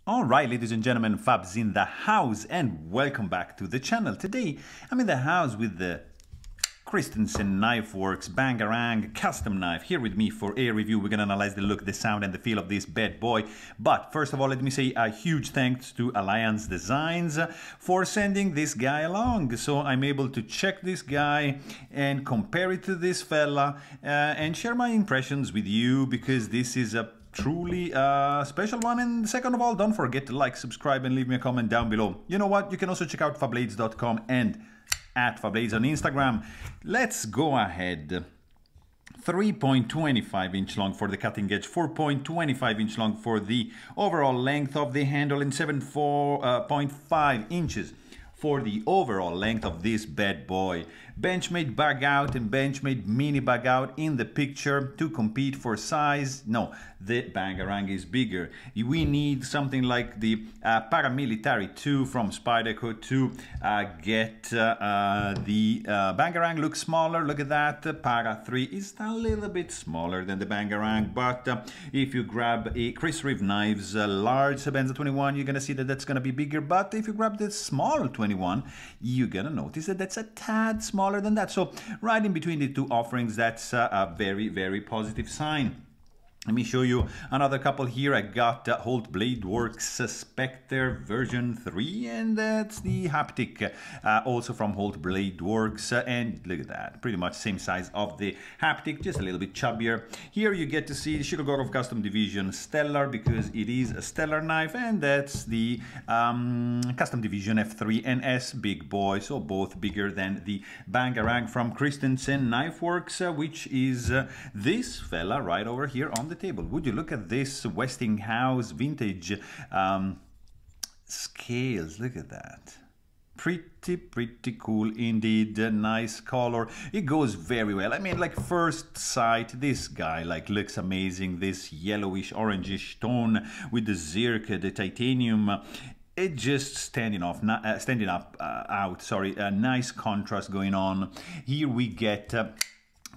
Alright, ladies and gentlemen, Fabs in the house, and welcome back to the channel. Today, I'm in the house with the Christensen Knifeworks Bangarang custom knife. Here with me for a review. We're gonna analyze the look, the sound, and the feel of this bad boy. But first of all, let me say a huge thanks to Alliance Designs for sending this guy along. So I'm able to check this guy and compare it to this fella and share my impressions with you, because this is a truly special one. And second of all, don't forget to like, subscribe, and leave me a comment down below. You know what? You can also check out fablades.com and at Fablades on Instagram. Let's go ahead. 3.25 inch long for the cutting edge, 4.25 inch long for the overall length of the handle, and 7.5 inches for the overall length of this bad boy. Benchmade bag out and Benchmade mini bag out in the picture to compete for size. No, the Bangarang is bigger. We need something like the Paramilitary 2 from Spyderco to get the Bangarang look smaller. Look at that. The Para 3 is a little bit smaller than the Bangarang, but if you grab a Chris Reeve Knives large Sebenza 21, you're gonna see that that's gonna be bigger. But if you grab the small 21, you're gonna notice that that's a tad smaller than that. So right in between the two offerings, that's a very, very positive sign. Let me show you another couple here. I got Holt Blade Works Spectre version 3, and that's the haptic, also from Holt Blade Works. And look at that, pretty much same size of the haptic, just a little bit chubbier. Here you get to see Shirogorov Custom Division Stellar, because it is a stellar knife, and that's the Custom Division F3 and S big boy, so both bigger than the Bangarang from Christensen Knifeworks, which is this fella right over here on the table. Would you look at this Westinghouse vintage scales? Look at that. Pretty cool indeed. Nice color. It goes very well. I mean, like, first sight, this guy like looks amazing. This yellowish orangish tone with the zirc, the titanium, it just standing up out. Sorry, a nice contrast going on. Here we get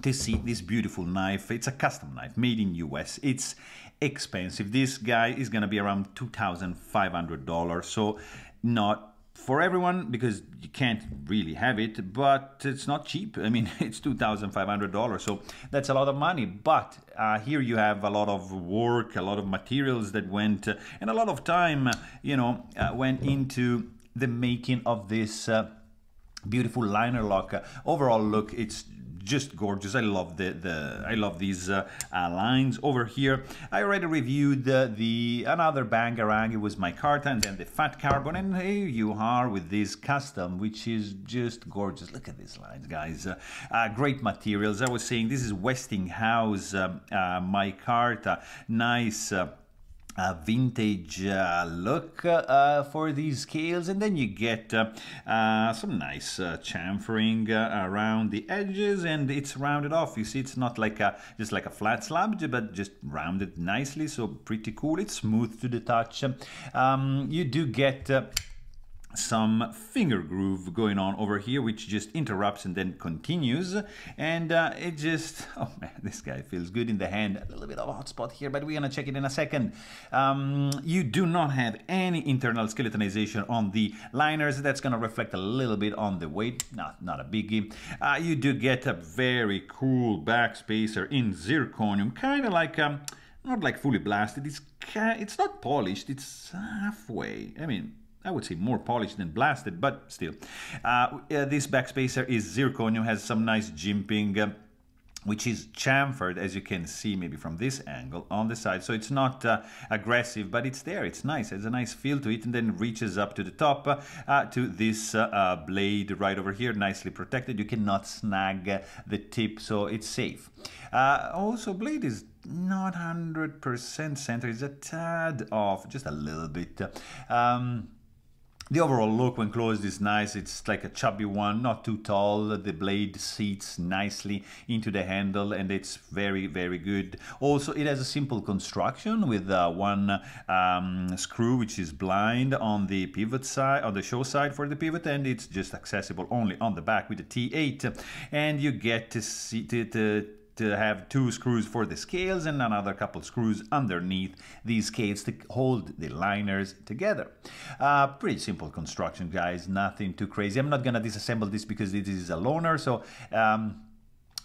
to see this beautiful knife. It's a custom knife made in US. It's expensive. This guy is gonna be around $2,500, so not for everyone, because you can't really have it, but it's not cheap. I mean, it's $2,500, so that's a lot of money. But here you have a lot of work, a lot of materials that went, and a lot of time, you know, went into the making of this beautiful liner lock. Overall look, it's just gorgeous. I love I love these lines over here. I already reviewed another Bangarang. It was my Carta, and then the Fat Carbon, and here you are with this custom, which is just gorgeous. Look at these lines, guys. Great materials. I was saying this is Westinghouse my Carta. Nice vintage look for these scales, and then you get some nice chamfering around the edges, and it's rounded off. You see, it's not like just like a flat slab, but just rounded nicely, so pretty cool. It's smooth to the touch. You do get some finger groove going on over here, which just interrupts and then continues, and it just, oh man, this guy feels good in the hand. A little bit of a hot spot here, but we're gonna check it in a second. You do not have any internal skeletonization on the liners. That's gonna reflect a little bit on the weight. Not a biggie. You do get a very cool backspacer in zirconium, kind of like not like fully blasted. It's not polished, it's halfway. I mean, I would say more polished than blasted, but still. This backspacer is zirconium, has some nice jimping, which is chamfered, as you can see maybe from this angle on the side. So it's not aggressive, but it's there. It's nice. It has a nice feel to it, and then reaches up to the top to this blade right over here, nicely protected. You cannot snag the tip, so it's safe. Also, blade is not 100% center. It's a tad off, just a little bit. The overall look when closed is nice. It's like a chubby one, not too tall. The blade seats nicely into the handle, and it's very, very good. Also, it has a simple construction with one screw, which is blind on the pivot side, on the show side for the pivot, and it's just accessible only on the back with the T8. And you get to see to have 2 screws for the scales and another couple screws underneath these scales to hold the liners together. Pretty simple construction, guys, nothing too crazy. I'm not gonna disassemble this because it is a loaner, so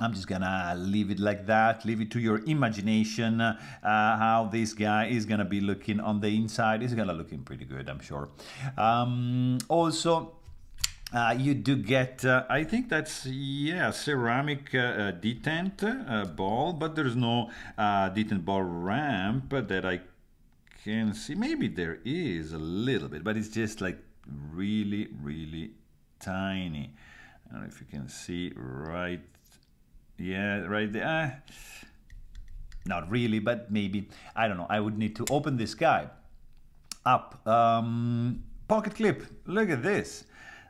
I'm just gonna leave it like that, leave it to your imagination how this guy is gonna be looking on the inside. It's gonna looking pretty good, I'm sure. Also, you do get, I think that's, yeah, ceramic detent ball, but there's no detent ball ramp that I can see. Maybe there is a little bit, but it's just like really, really tiny. I don't know if you can see right, yeah, right there. Not really, but maybe, I don't know. I would need to open this guy up. Pocket clip, look at this.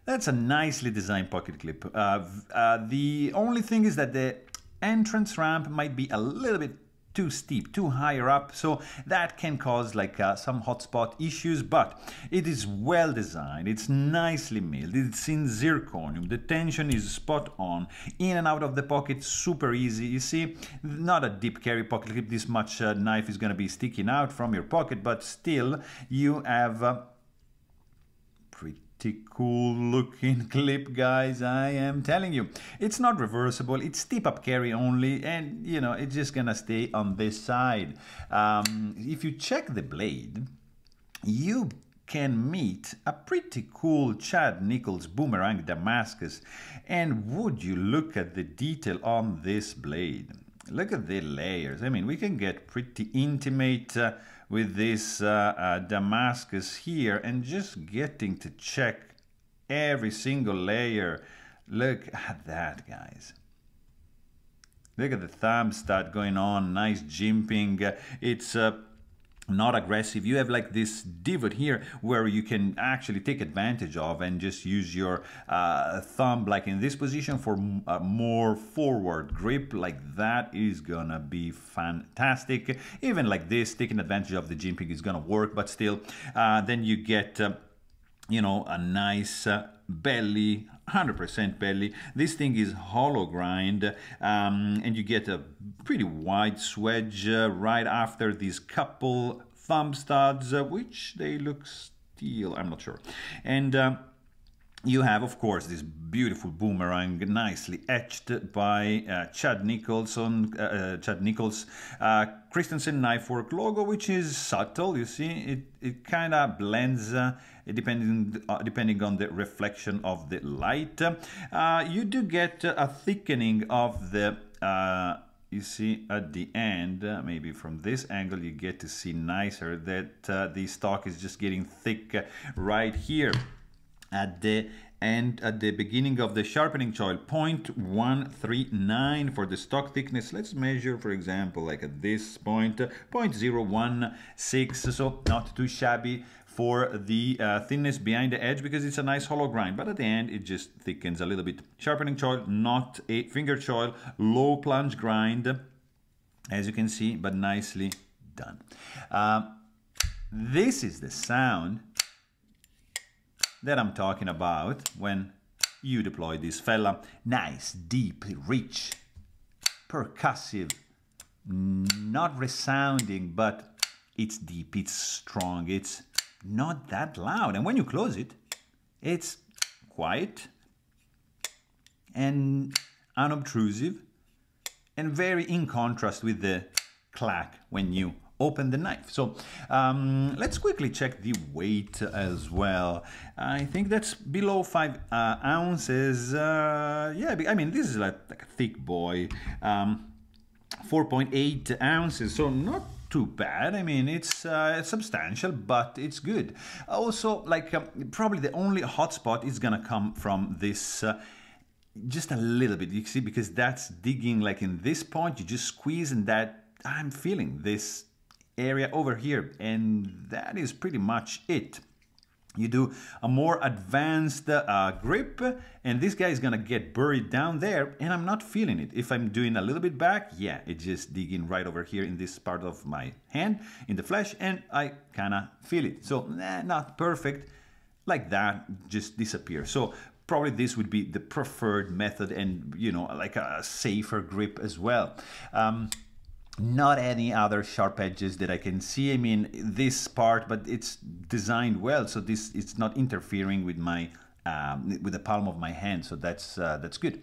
That's a nicely designed pocket clip. The only thing is that the entrance ramp might be a little bit too steep, too higher up, so that can cause like some hotspot issues, but it is well designed, it's nicely milled, it's in zirconium, the tension is spot on, in and out of the pocket, super easy. You see, not a deep carry pocket clip, this much knife is going to be sticking out from your pocket, but still you have pretty cool looking clip, guys. I am telling you, it's not reversible, it's tip up carry only, and you know, it's just gonna stay on this side. If you check the blade, you can meet a pretty cool Chad Nichols boomerang Damascus, and would you look at the detail on this blade. Look at the layers. I mean, we can get pretty intimate with this Damascus here, and just getting to check every single layer. Look at that, guys. Look at the thumb stud going on, nice jimping. It's not aggressive. You have like this divot here where you can actually take advantage of and just use your thumb like in this position for a more forward grip. Like that is gonna be fantastic. Even like this, taking advantage of the jimping is gonna work, but still then you get you know, a nice belly, 100% belly. This thing is hollow grind, and you get a pretty wide swedge right after these couple thumb studs, which they look steel, I'm not sure. And you have, of course, this beautiful boomerang, nicely etched by Chad Nichols, Christensen Knifeworks logo, which is subtle. You see, it kind of blends depending on the reflection of the light. You do get a thickening of the. You see at the end, maybe from this angle, you get to see nicer that the stock is just getting thick right here. At the end, at the beginning of the sharpening choil, 0.139 for the stock thickness. Let's measure, for example, like at this point, 0.016, so not too shabby for the thinness behind the edge, because it's a nice hollow grind, but at the end it just thickens a little bit. Sharpening choil, not a finger choil, low plunge grind, as you can see, but nicely done. This is the sound that I'm talking about when you deploy this fella. Nice, deep, rich, percussive, not resounding, but it's deep, it's strong, it's not that loud. And when you close it, it's quiet and unobtrusive and very in contrast with the clack when you open the knife. So let's quickly check the weight as well. I think that's below 5 ounces. Yeah, I mean, this is like a thick boy. 4.8 ounces, so not too bad. I mean, it's substantial, but it's good. Also, like probably the only hotspot is gonna come from this just a little bit, you see, because that's digging like in this point, you just squeeze, and that I'm feeling this area over here, and that is pretty much it. You do a more advanced grip, and this guy is gonna get buried down there, and I'm not feeling it. If I'm doing a little bit back, yeah, it's just digging right over here in this part of my hand, in the flesh, and I kinda feel it. So, not perfect, like that, just disappear. So, probably this would be the preferred method, and you know, like a safer grip as well. Not any other sharp edges that I can see. I mean, this part, but it's designed well, so this, it's not interfering with my with the palm of my hand, so that's good.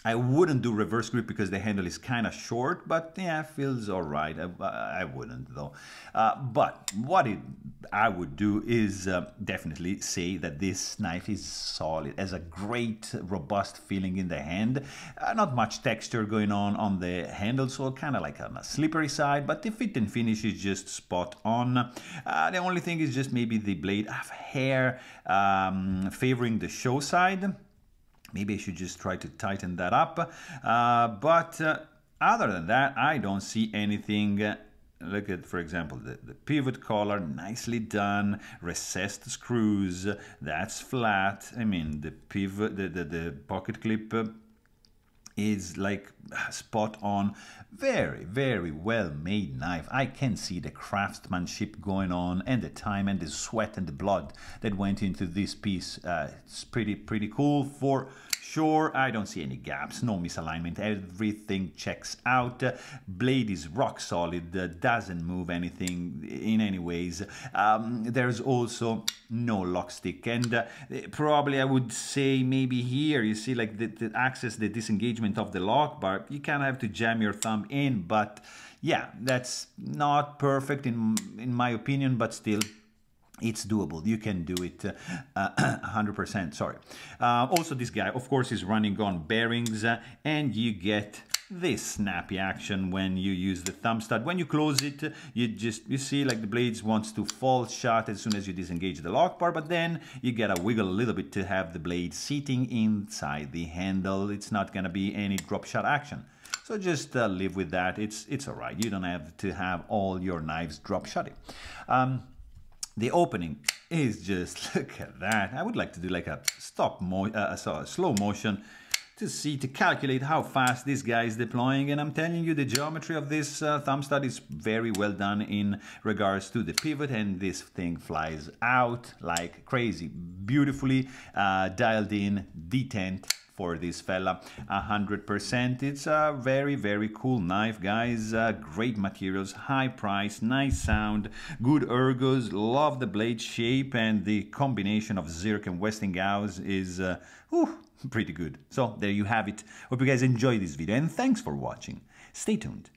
I wouldn't do reverse grip because the handle is kind of short, but yeah, feels all right. I wouldn't though. But what I would do is definitely say that this knife is solid, has a great robust feeling in the hand. Not much texture going on the handle, so kind of like on a slippery side, but the fit and finish is just spot on. The only thing is just maybe the blade have hair favoring the show side. Maybe I should just try to tighten that up. But other than that, I don't see anything. Look at, for example, the pivot collar, nicely done. Recessed screws, that's flat. I mean, the pivot, the pocket clip is like spot on. Very well made knife. I can see the craftsmanship going on, and the time and the sweat and the blood that went into this piece. It's pretty cool for sure. I don't see any gaps, no misalignment, everything checks out. Blade is rock solid, doesn't move anything in any ways. There's also no lock stick, and probably I would say maybe here you see like the access, the disengagement of the lock bar, you kind of have to jam your thumb in, but yeah, that's not perfect in my opinion, but still it's doable. You can do it 100%. Sorry. Also, this guy, of course, is running on bearings, and you get this snappy action when you use the thumb stud. When you close it, you see like the blades wants to fall shut as soon as you disengage the lock bar, but then you gotta wiggle a little bit to have the blade sitting inside the handle. It's not gonna be any drop shot action. So just live with that. It's all right. You don't have to have all your knives drop shotting. The opening is just, look at that. I would like to do like a slow motion to calculate how fast this guy is deploying, and I'm telling you, the geometry of this thumb stud is very well done in regards to the pivot, and this thing flies out like crazy. Beautifully dialed in detent for this fella, 100%. It's a very cool knife, guys. Great materials, high price, nice sound, good ergos. Love the blade shape, and the combination of Zirk and Westinghouse is pretty good. So there you have it. Hope you guys enjoyed this video, and thanks for watching. Stay tuned.